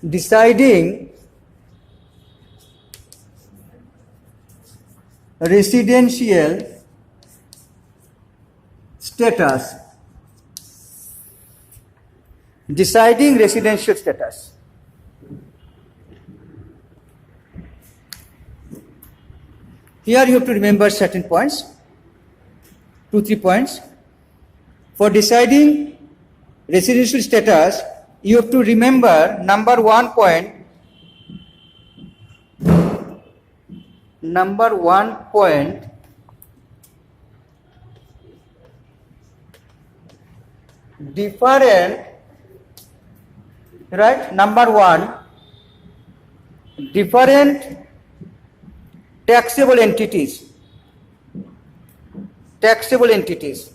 deciding residential status. Deciding residential status. Here you have to remember certain points, 2-3 points. For deciding residential status, you have to remember number one point, different, right? Number one, different taxable entities. Taxable entities.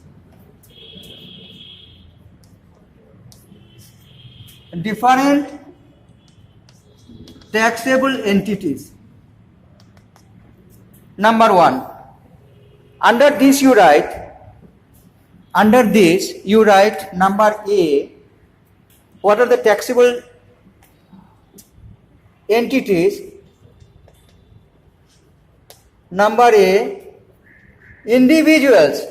Different taxable entities. Number one. Under this you write number A. What are the taxable entities? Number A, individuals.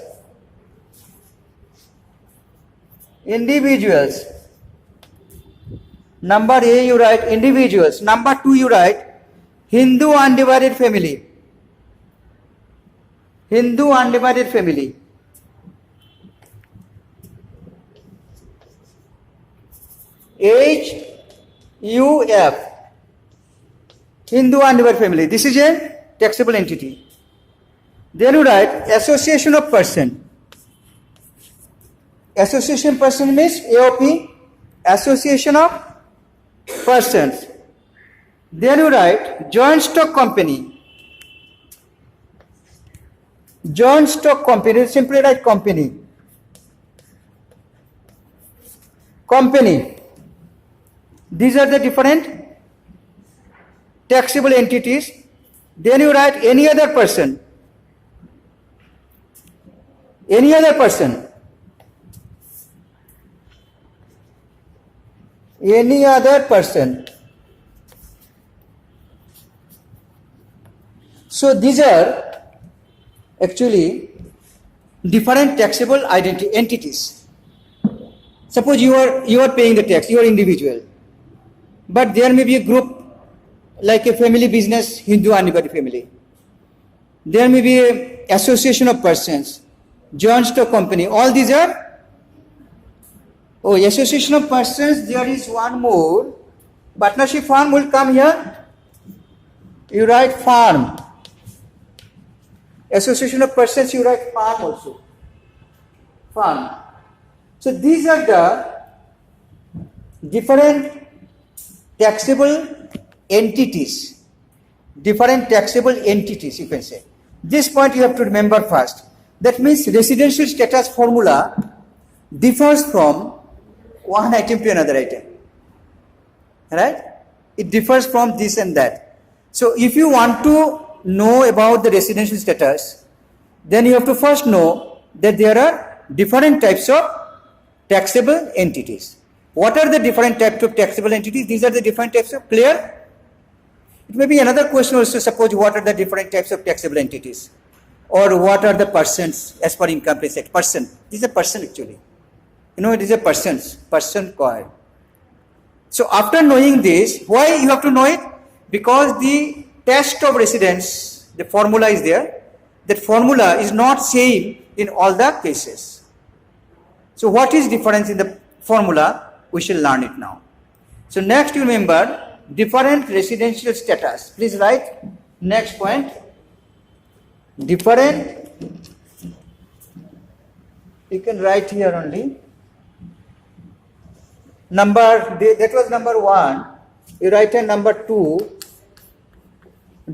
Number A you write individuals. Number 2 you write Hindu undivided family. Hindu undivided family. HUF. Hindu undivided family. This is a taxable entity. Then you write association of person. Association person means AOP, association of persons. Then you write joint stock company. Joint stock company, simply write company. Company. These are the different taxable entities. Then you write any other person. Any other person. Any other person. So these are actually different taxable entities. Suppose you are paying the tax, you are individual. But there may be a group like a family business, Hindu undivided family. There may be an association of persons, joint stock company. All these are, association of persons. There is one more. Partnership firm will come here. You write firm. Association of persons, you write firm also. Firm. So these are the different taxable entities. Different taxable entities, you can say. This point you have to remember first. That means residential status formula differs from one item to another item. Right? It differs from this and that. So if you want to know about the residential status, then you have to first know that there are different types of taxable entities. What are the different types of taxable entities? These are the different types of, clear? It may be another question also, suppose what are the different types of taxable entities? Or what are the persons as per income tax act? Person. This is a person actually. It is a person called. So after knowing this, why you have to know it? Because the test of residence, the formula is there. That formula is not same in all the cases. So what is difference in the formula? We shall learn it now. So next you remember different residential status. Please write next point. Different, you can write here only. That was number 1. You write in number 2.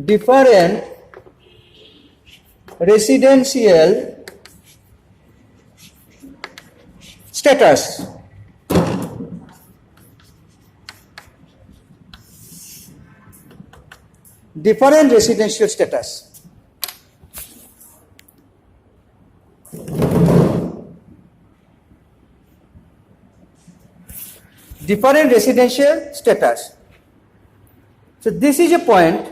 Different residential status. Different residential status. Different residential status. So this is a point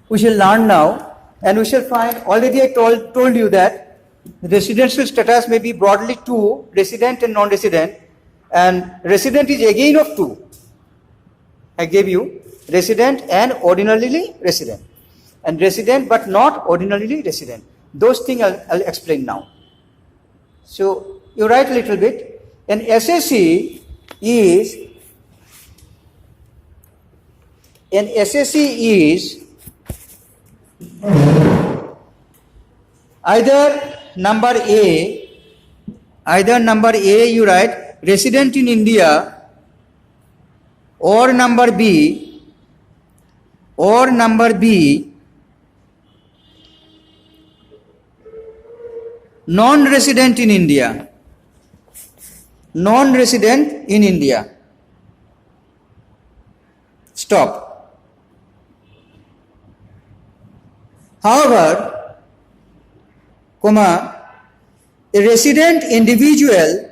we shall learn now, and we shall find, already I told you that residential status may be broadly two, resident and non-resident, and resident is again of two. I gave you resident and ordinarily resident, and resident but not ordinarily resident. Those things I'll explain now. So you write a little bit. An SSE is either number A you write resident in India, or number B non-resident in India. Stop. However, a resident individual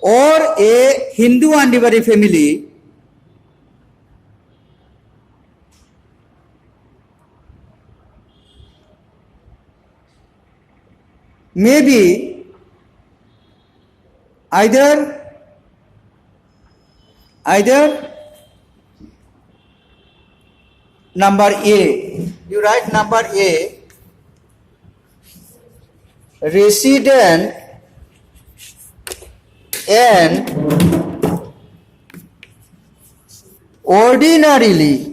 or a Hindu Andivadi family may be either number A, you write number A, resident and ordinarily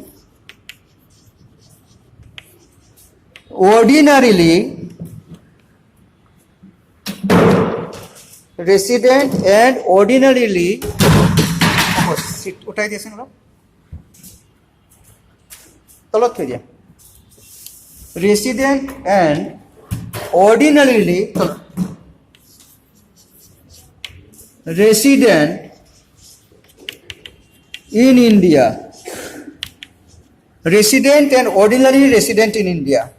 resident and ordinarily उठाई दिएছেন लोग तलत थी दिया resident and ordinarily resident in India, resident and ordinarily resident in India.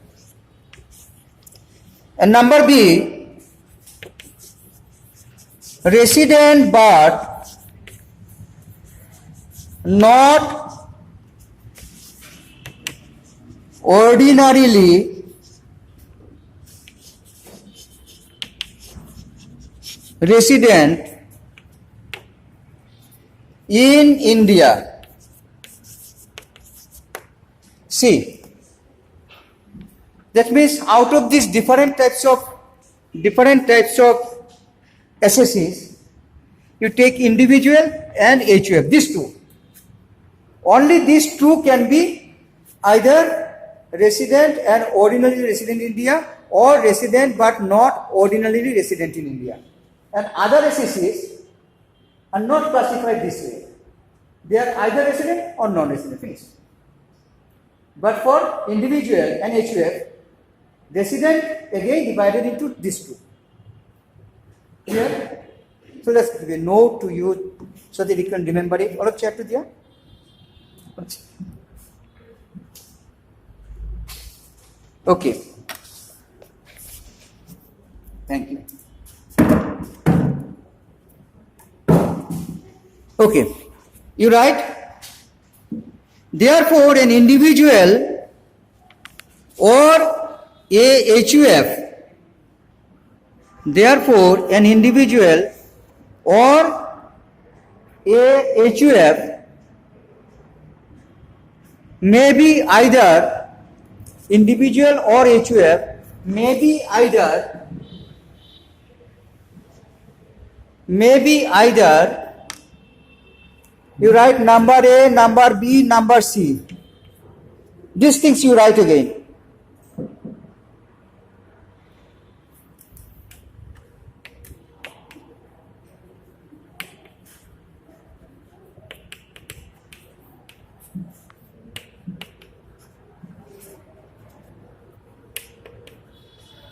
And number B, resident but not ordinarily resident in India. See, that means out of these different types of SSEs, you take individual and HUF, these two. Only these two can be either resident and ordinarily resident in India, or resident but not ordinarily resident in India. And other SSEs are not classified this way. They are either resident or non-resident. Finish. But for individual and HUF, resident again divided into these two. Clear? So let's give a note to you so that you can remember it. All of chat to there. Okay. Thank you. Okay. You write, therefore an individual or a HUF, therefore an individual or a HUF may be either individual or HUF may be either you write number A, number B, number C. These things you write again.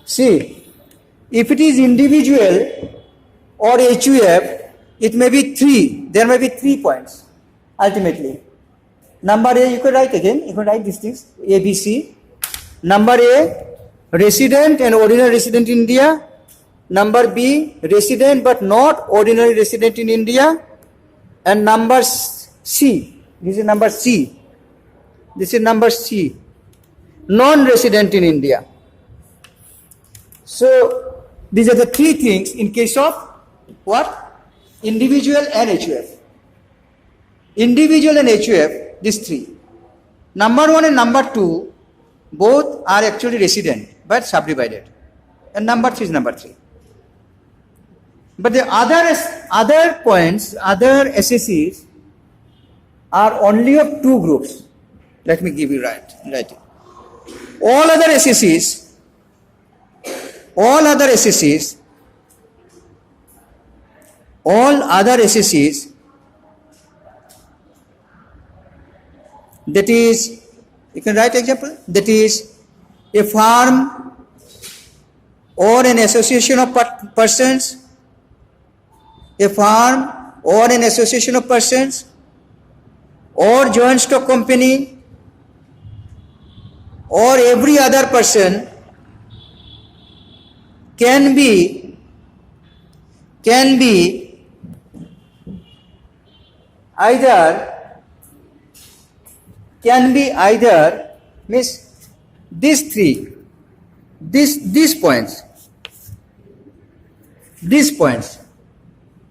See, if it is individual or HUF, it may be 3. There may be 3 points ultimately. Number A, you can write again. You can write these things A, B, C. Number A, resident and ordinary resident in India. number B, resident but not ordinary resident in India, and number C, this is number C, this is number C, non-resident in India. So these are the three things in case of what? Individual and HUF. Individual and HUF, these three. Number 1 and number 2, both are actually resident but subdivided. And number 3 is number 3. But the other points, other SSEs are only of two groups. Let me give you right. All other SSEs, that is, you can write example, that is a firm or an association of persons, a firm or an association of persons, or joint stock company, or every other person can be either means these three, these points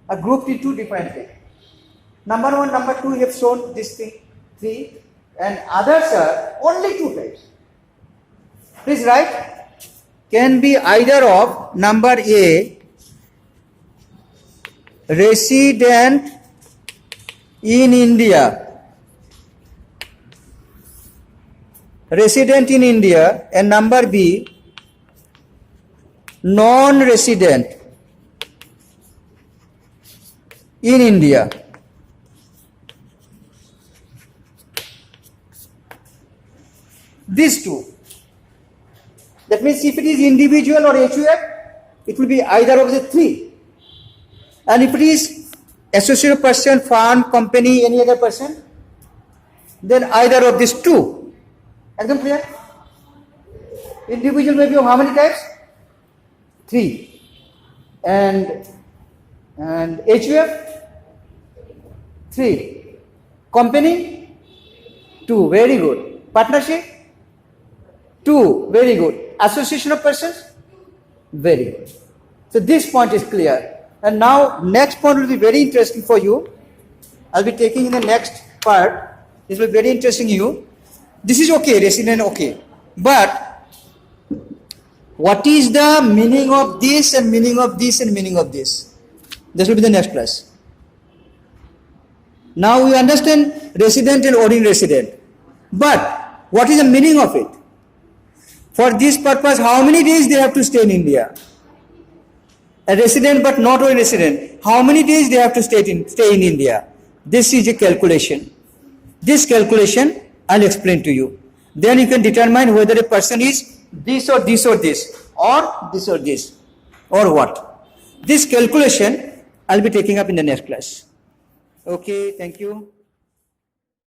are grouped into different things. Number 1, number 2, we have shown this thing, 3, and others are only 2 types. Please write, can be either of number A, resident in India, and number B, non-resident in India. These two. That means if it is individual or HUF, it will be either of the 3. And if it is associate person, firm, company, any other person, then either of these 2. Exam clear? Individual may be of how many types? 3. And HUF? 3. Company? 2. Very good. Partnership? 2. Very good. Association of persons? Very good. So this point is clear. And now next point will be very interesting for you. I'll be taking in the next part. This will be very interesting you. This is okay, resident okay. But what is the meaning of this and meaning of this and meaning of this? This will be the next class. Now we understand resident and ordinary resident. But what is the meaning of it? For this purpose, how many days they have to stay in India? A resident but not a resident, how many days they have to stay in India? This is a calculation. This calculation I'll explain to you. Then you can determine whether a person is this or this or this, or this or this, or what. This calculation I'll be taking up in the next class. Okay, thank you.